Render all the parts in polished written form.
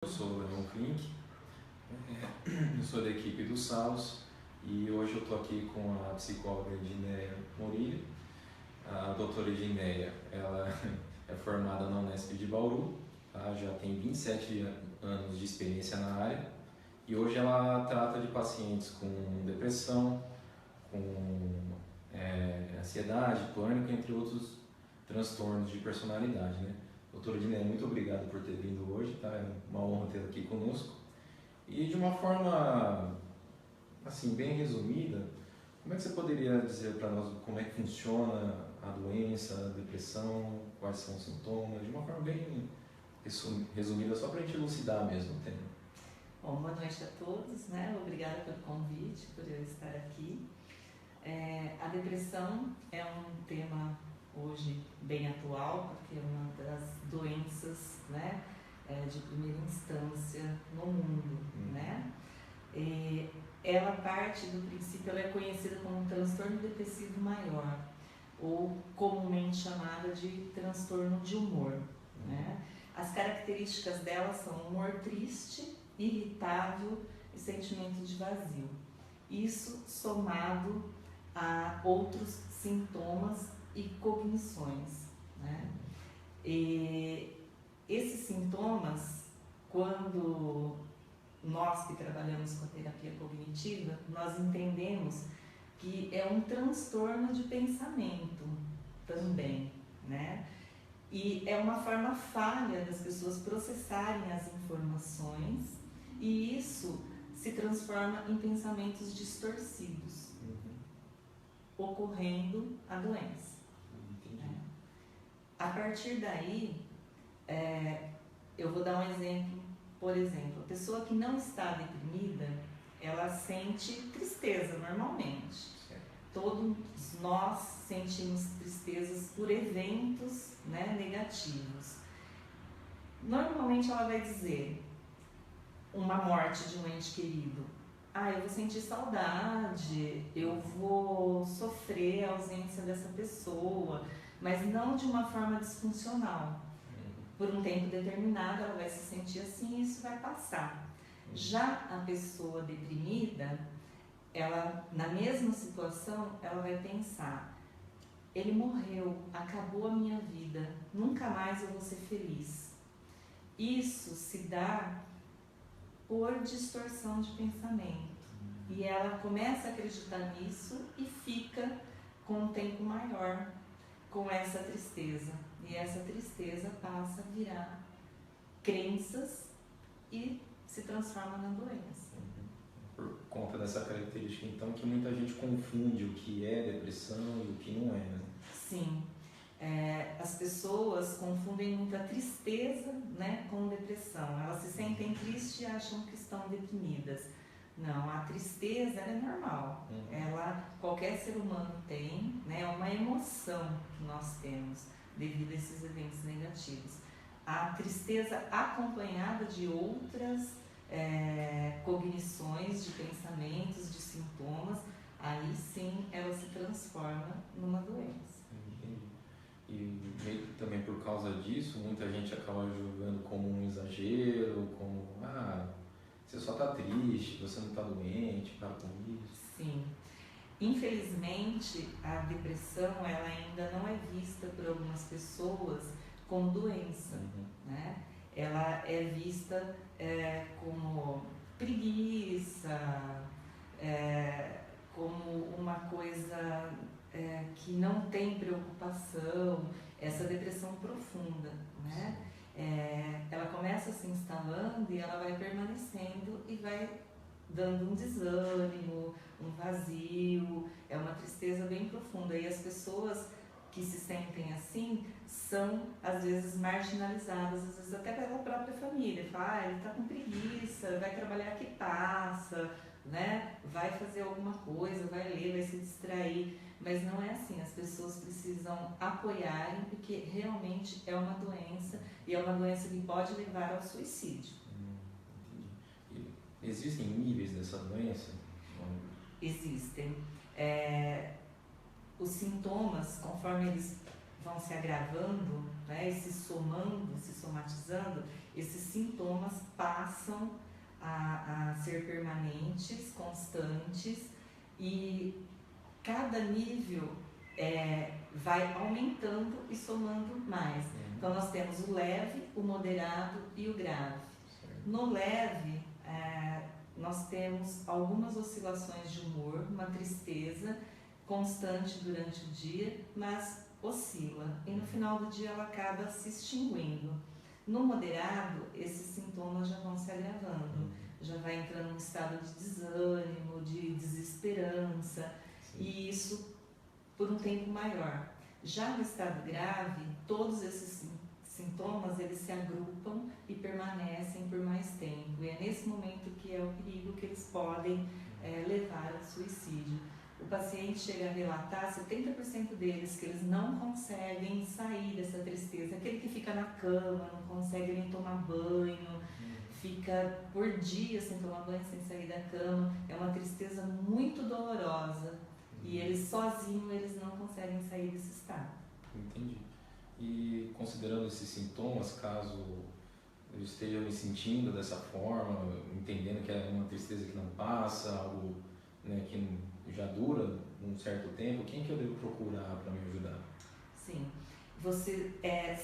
Eu sou o Leon Klink, eu sou da equipe do SAUS e hoje eu estou aqui com a psicóloga Edneia Morilho. A doutora Edneia, ela é formada na Unesp de Bauru, tá? Já tem 27 anos de experiência na área e hoje ela trata de pacientes com depressão, com ansiedade, pânico, entre outros transtornos de personalidade, né? Doutora Edneia, muito obrigado por ter vindo hoje, tá? É uma honra tê-la aqui conosco. E de uma forma, assim, bem resumida, como é que você poderia dizer para nós como é que funciona a doença, a depressão, quais são os sintomas, de uma forma bem resumida, só para a gente elucidar mesmo o tema. Bom, boa noite a todos, né? Obrigada pelo convite, por eu estar aqui. A depressão é um tema hoje bem atual, porque é uma das doenças, né, de primeira instância no mundo, né? Ela parte do princípio, ela é conhecida como um transtorno depressivo maior, ou comumente chamada de transtorno de humor, né? As características dela são humor triste, irritável e sentimento de vazio. Isso somado a outros sintomas e cognições, né? E esses sintomas, quando nós que trabalhamos com a terapia cognitiva, nós entendemos que é um transtorno de pensamento também, né? E é uma forma falha das pessoas processarem as informações e isso se transforma em pensamentos distorcidos, ocorrendo a doença. Né? A partir daí, eu vou dar um exemplo. Por exemplo, a pessoa que não está deprimida, ela sente tristeza normalmente. Todos nós sentimos tristezas por eventos, né, negativos. Normalmente ela vai dizer uma morte de um ente querido. Eu vou sentir saudade, eu vou sofrer a ausência dessa pessoa, mas não de uma forma disfuncional. Por um tempo determinado ela vai se sentir assim e isso vai passar. Já a pessoa deprimida, ela, na mesma situação, ela vai pensar: ele morreu, acabou a minha vida, nunca mais eu vou ser feliz. Isso se dá por distorção de pensamento. E ela começa a acreditar nisso e fica com um tempo maior com essa tristeza. E essa tristeza passa a virar crenças e se transforma na doença. Por conta dessa característica, então, que muita gente confunde o que é depressão e o que não é, né? Sim. As pessoas confundem muito a tristeza, né, com depressão. Elas se sentem tristes e acham que estão deprimidas. Não, a tristeza é normal. Qualquer ser humano tem, né, é uma emoção que nós temos devido a esses eventos negativos. A tristeza acompanhada de outras cognições, de pensamentos, de sintomas, aí sim ela se transforma numa doença. E meio que também por causa disso, muita gente acaba julgando como um exagero, como, você só está triste, você não está doente, para com isso. Sim. Infelizmente, a depressão ela ainda não é vista por algumas pessoas como doença, né? Ela é vista como preguiça, como uma coisa que não tem preocupação, essa depressão profunda, né? Ela começa se instalando e ela vai permanecendo e vai dando um desânimo, um vazio, é uma tristeza bem profunda. E as pessoas que se sentem assim são, às vezes, marginalizadas, às vezes até pela própria família. Fala, ele está com preguiça, vai trabalhar que passa, né? Vai fazer alguma coisa, vai ler, vai se distrair. Mas não é assim, as pessoas precisam apoiarem, porque realmente é uma doença, e é uma doença que pode levar ao suicídio. Entendi. Existem níveis dessa doença? Existem. Os sintomas, conforme eles vão se agravando, né, e se somando, se somatizando, esses sintomas passam a ser permanentes, constantes, e cada nível vai aumentando e somando mais. Então nós temos o leve, o moderado e o grave. No leve, nós temos algumas oscilações de humor, uma tristeza constante durante o dia, mas oscila, e no final do dia ela acaba se extinguindo. No moderado, esses sintomas já vão se agravando, já vai entrando num estado de desânimo, de desesperança, e isso por um tempo maior. Já no estado grave, todos esses sintomas eles se agrupam e permanecem por mais tempo, e é nesse momento que é o perigo que eles podem levar ao suicídio. O paciente chega a relatar, 70% deles, que eles não conseguem sair dessa tristeza. Aquele que fica na cama, não consegue nem tomar banho, fica por dias sem tomar banho, sem sair da cama. É uma tristeza muito dolorosa. E eles sozinhos, eles não conseguem sair desse estado. Entendi. E considerando esses sintomas, caso eu esteja me sentindo dessa forma, entendendo que é uma tristeza que não passa, algo, né, que já dura um certo tempo, quem que eu devo procurar para me ajudar? Sim, você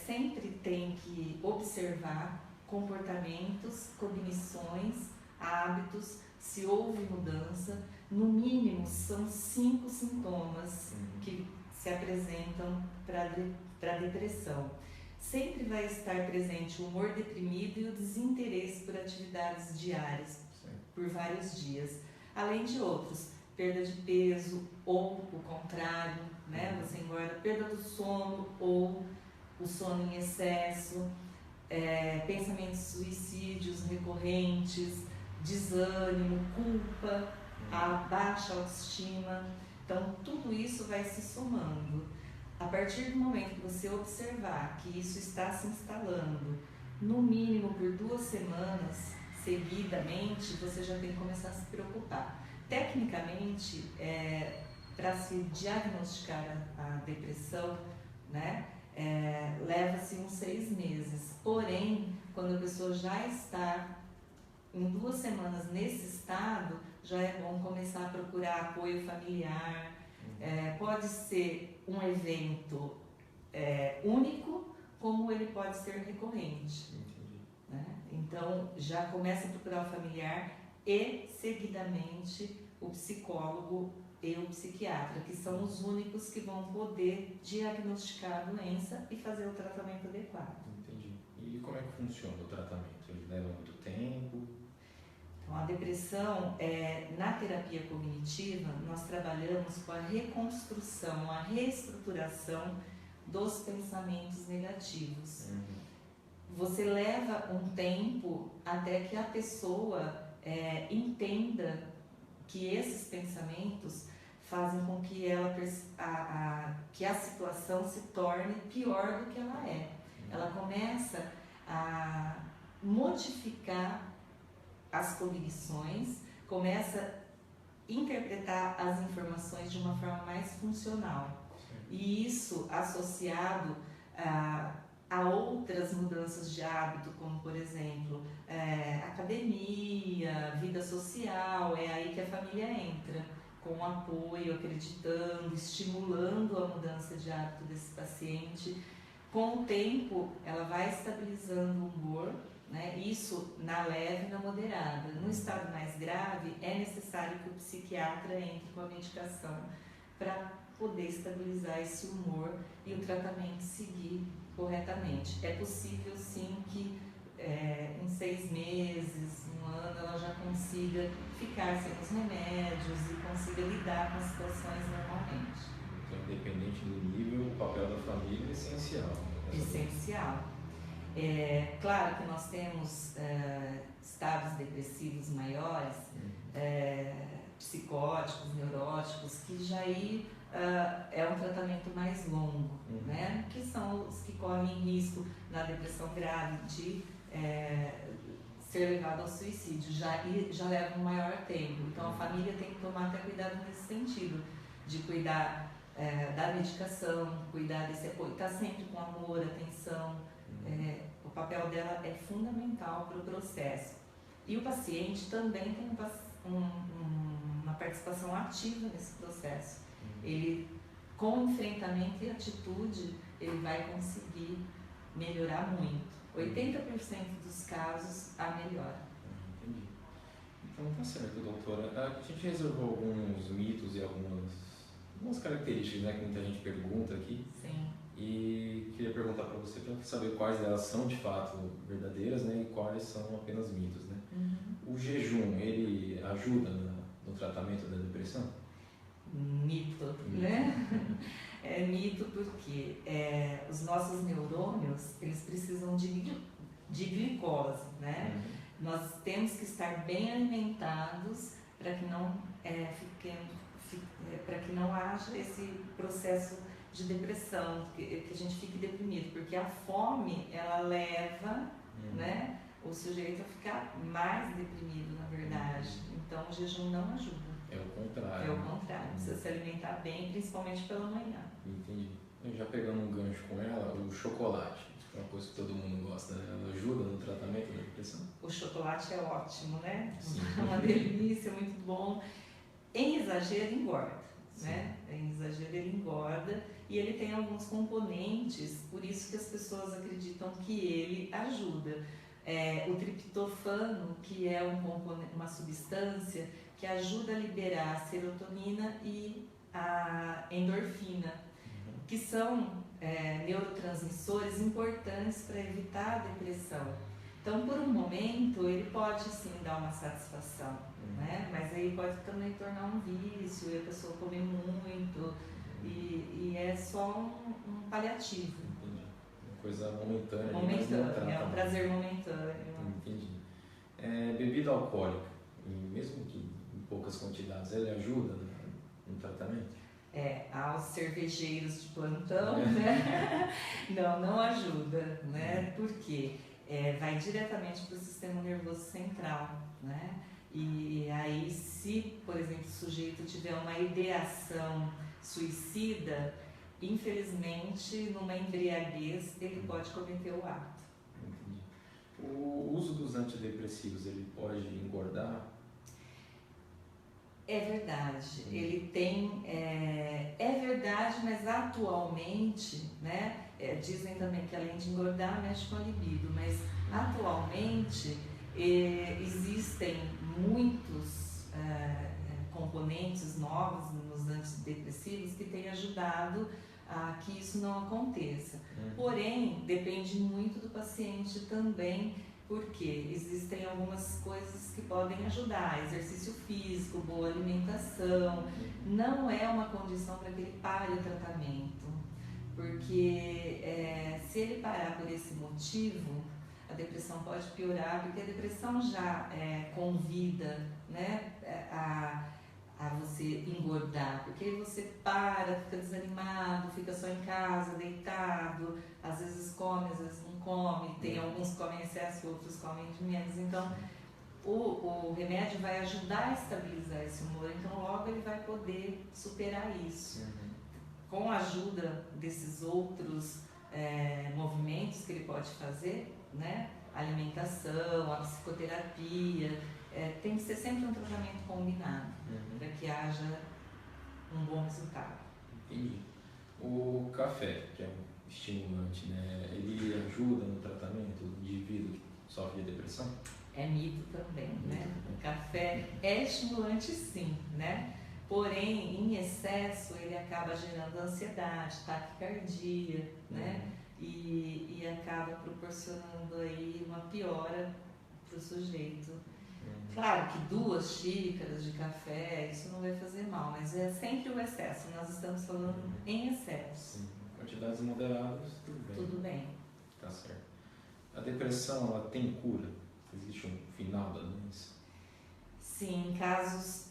sempre tem que observar comportamentos, cognições, hábitos, se houve mudança. No mínimo são 5 sintomas que se apresentam para a depressão. Sempre vai estar presente o humor deprimido e o desinteresse por atividades diárias, por vários dias, além de outros, perda de peso ou o contrário, né? Você engorda, perda do sono ou o sono em excesso, pensamentos suicídios recorrentes, desânimo, culpa, a baixa autoestima. Então tudo isso vai se somando. A partir do momento que você observar que isso está se instalando, no mínimo por 2 semanas seguidamente, você já tem que começar a se preocupar. Tecnicamente, para se diagnosticar a depressão, né, leva-se uns 6 meses. Porém, quando a pessoa já está em 2 semanas nesse estado, já é bom começar a procurar apoio familiar. Pode ser um evento único, como ele pode ser recorrente. Né? Então, já começa a procurar o familiar e, seguidamente, o psicólogo e o psiquiatra, que são os únicos que vão poder diagnosticar a doença e fazer o tratamento adequado. Entendi. E como é que funciona o tratamento? Ele leva muito tempo? Então, a depressão, na terapia cognitiva, nós trabalhamos com a reconstrução, a reestruturação dos pensamentos negativos. Você leva um tempo até que a pessoa entenda que esses pensamentos fazem com que que a situação se torne pior do que ela é. Ela começa a modificar as cognições, começa a interpretar as informações de uma forma mais funcional. E isso associado a outras mudanças de hábito, como por exemplo, academia, vida social, é aí que a família entra, com apoio, acreditando, estimulando a mudança de hábito desse paciente. Com o tempo, ela vai estabilizando o humor, né? Isso na leve e na moderada. No estado mais grave, é necessário que o psiquiatra entre com a medicação para poder estabilizar esse humor e o tratamento seguir corretamente. É possível sim que em 6 meses, 1 ano, ela já consiga ficar sem os remédios e consiga lidar com as situações normalmente. Então, independente do nível, o papel da família é essencial. Essencial. Claro que nós temos estados depressivos maiores, psicóticos, neuróticos, que já aí é um tratamento mais longo, né? Que são os que correm risco na depressão grave de ser levado ao suicídio, já leva um maior tempo. Então a família tem que tomar até cuidado nesse sentido, de cuidar da medicação, cuidar desse apoio, estar sempre com amor, atenção. O papel dela é fundamental para o processo. E o paciente também tem uma participação ativa nesse processo. Ele, com enfrentamento e atitude, ele vai conseguir melhorar muito. 80% dos casos, a melhora. Entendi. Então tá certo, doutora. A gente reservou alguns mitos e algumas características, né, que muita gente pergunta aqui. Sim. E queria perguntar para você para saber quais delas são de fato verdadeiras, né, e quais são apenas mitos, né? O jejum, ele ajuda no tratamento da depressão? Mito, né? É mito porque os nossos neurônios, eles precisam de glicose, né? Nós temos que estar bem alimentados para que não haja esse processo de depressão, que a gente fique deprimido, porque a fome, ela leva, né, o sujeito a ficar mais deprimido, na verdade. Então, o jejum não ajuda. É o contrário. É o contrário, precisa se alimentar bem, principalmente pela manhã. Entendi. Eu já pegando um gancho com ela, o chocolate, é uma coisa que todo mundo gosta, né? Ela ajuda no tratamento da depressão? O chocolate é ótimo, né? Sim. É uma delícia, muito bom. Em exagero, engorda, né? Em exagero, ele engorda e ele tem alguns componentes, por isso que as pessoas acreditam que ele ajuda. O triptofano, que é uma substância que ajuda a liberar a serotonina e a endorfina, que são neurotransmissores importantes para evitar a depressão. Então, por um momento, ele pode sim dar uma satisfação, né? Mas aí pode também tornar um vício e a pessoa comer muito e é só um paliativo. Entendi. Uma coisa momentânea. Momentânea, é um prazer momentâneo. Entendi. Bebida alcoólica, mesmo que em poucas quantidades, ele ajuda no tratamento? Aos cervejeiros de plantão, né? Não ajuda, né? Por quê? Vai diretamente para o sistema nervoso central, né? E aí, se, por exemplo, o sujeito tiver uma ideação suicida, infelizmente, numa embriaguez, ele pode cometer o ato. Entendi. O uso dos antidepressivos, ele pode engordar? É verdade, ele tem, é verdade, mas atualmente, né, dizem também que além de engordar, mexe com a libido, mas atualmente existem muitos componentes novos nos antidepressivos que têm ajudado a que isso não aconteça. Porém, depende muito do paciente também, porque existem algumas coisas que podem ajudar, exercício físico, boa alimentação, não é uma condição para que ele pare o tratamento, porque se ele parar por esse motivo, a depressão pode piorar, porque a depressão já convida, né, a você engordar, porque você para, fica desanimado, fica só em casa, deitado, às vezes come, às vezes não come, tem alguns que comem em excesso, outros comem de menos, então o remédio vai ajudar a estabilizar esse humor, então logo ele vai poder superar isso. Com a ajuda desses outros movimentos que ele pode fazer, né? A alimentação, a psicoterapia, tem que ser sempre um tratamento combinado, para que haja um bom resultado. Entendi. O café, que é um estimulante, né? Ele ajuda no tratamento do indivíduo que sofre de depressão? É mito também, né? O café é estimulante sim, né? Porém, em excesso, ele acaba gerando ansiedade, taquicardia, né? E acaba proporcionando aí uma piora para o sujeito. Claro que 2 xícaras de café, isso não vai fazer mal, mas é sempre o excesso, nós estamos falando em excesso. Sim. Quantidades moderadas, tudo bem. Tudo bem. Tá certo. A depressão, ela tem cura? Existe um final da doença? Sim, em casos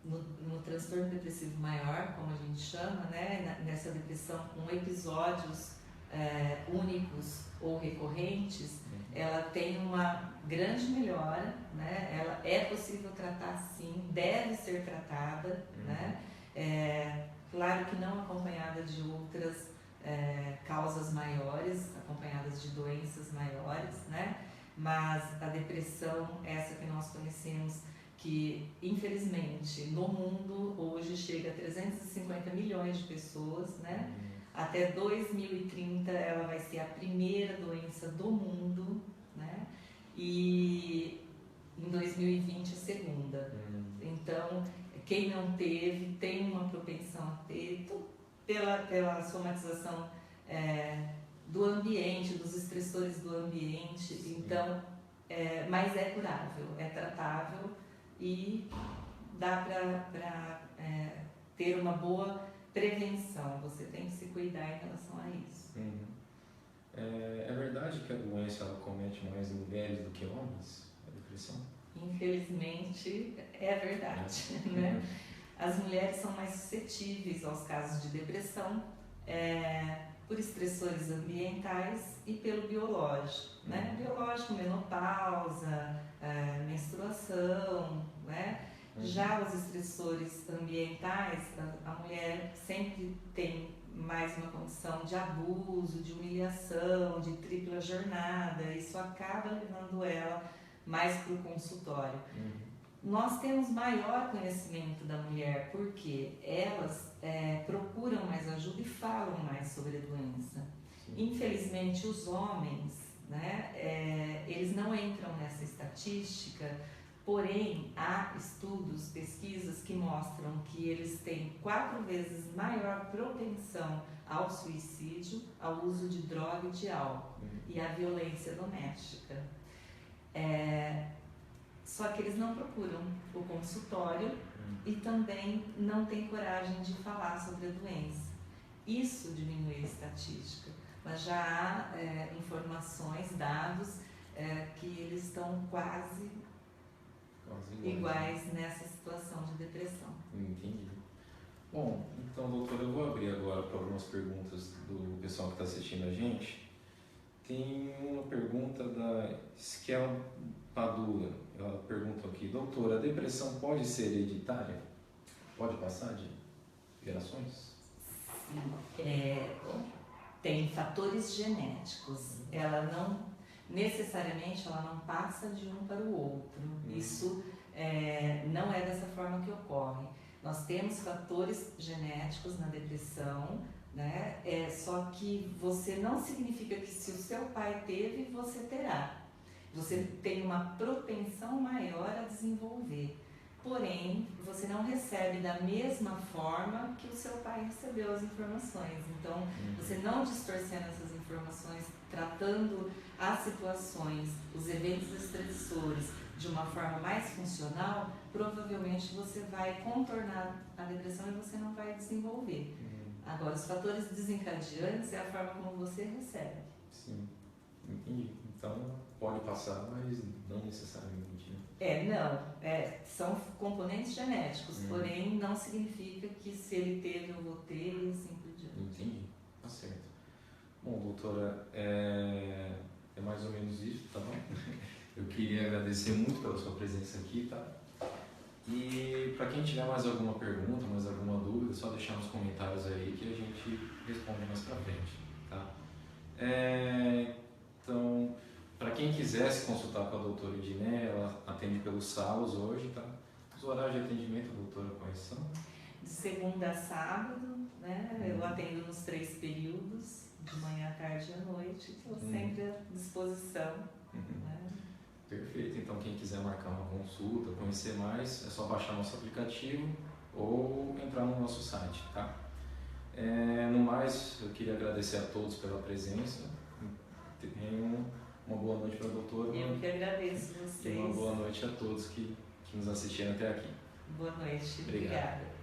no transtorno depressivo maior, como a gente chama, né, nessa depressão com episódios únicos ou recorrentes, ela tem uma grande melhora, né? Ela é possível tratar sim, deve ser tratada, né? Claro que não acompanhada de outras causas maiores, acompanhadas de doenças maiores, né? Mas a depressão, essa que nós conhecemos, que infelizmente no mundo hoje chega a 350 milhões de pessoas, né? Até 2030 ela vai ser a primeira doença do mundo, né? E em 2020 a segunda. Então, quem não teve tem uma propensão a ter, pela somatização do ambiente, dos estressores do ambiente. Então, mas é curável, é tratável e dá para ter uma boa prevenção. Você tem que se cuidar em relação a isso. É verdade que a doença ela comete mais mulheres do que homens, a depressão? Infelizmente, é verdade, né? As mulheres são mais suscetíveis aos casos de depressão por estressores ambientais e pelo biológico, né? Biológico, menopausa, menstruação, né? Já os estressores ambientais, a mulher sempre tem mais uma condição de abuso, de humilhação, de tripla jornada. Isso acaba levando ela mais para o consultório. Nós temos maior conhecimento da mulher porque elas procuram mais ajuda e falam mais sobre a doença. Infelizmente, os homens, né, eles não entram nessa estatística, porém, há estudos, pesquisas que mostram que eles têm 4 vezes maior propensão ao suicídio, ao uso de droga e de álcool e à violência doméstica. Só que eles não procuram o consultório e também não têm coragem de falar sobre a doença. Isso diminui a estatística, mas já há informações, dados que eles estão quase iguais nessa situação de depressão. Entendi. Bom, então, doutora, eu vou abrir agora para algumas perguntas do pessoal que está assistindo a gente. Tem uma pergunta da Skel Padula. Ela pergunta aqui: doutora, a depressão pode ser hereditária? Pode passar de gerações? Sim. Tem fatores genéticos. Ela não necessariamente ela não passa de um para o outro. Isso não é dessa forma que ocorre. Nós temos fatores genéticos na depressão, né? Só que você não significa que se o seu pai teve, você terá. Você tem uma propensão maior a desenvolver. Porém, você não recebe da mesma forma que o seu pai recebeu as informações. Então, você não distorcendo essas informações, tratando as situações, os eventos estressores de uma forma mais funcional, provavelmente você vai contornar a depressão e você não vai desenvolver. Agora, os fatores desencadeantes é a forma como você recebe. Sim, entendi. Então, pode passar, mas não necessariamente, né? São componentes genéticos, porém não significa que se ele teve eu vou ter e assim por diante. Entendi, tá certo. Bom, doutora, é mais ou menos isso, tá bom? Eu queria agradecer muito pela sua presença aqui, tá? E para quem tiver mais alguma pergunta, mais alguma dúvida, é só deixar nos comentários aí que a gente responde mais pra frente, tá? Então, para quem quiser se consultar com a doutora Edneia, ela atende pelos sábados hoje, tá? Os horários de atendimento, doutora, quais são? De segunda a sábado, né? Eu atendo nos 3 períodos, de manhã, à tarde e à noite. Estou sempre à disposição. Né? Perfeito. Então, quem quiser marcar uma consulta, conhecer mais, é só baixar nosso aplicativo ou entrar no nosso site, tá? No mais, eu queria agradecer a todos pela presença. Tenham uma boa noite para a doutora. Eu que agradeço vocês. E uma boa noite a todos que nos assistiram até aqui. Boa noite. Obrigado. Obrigada.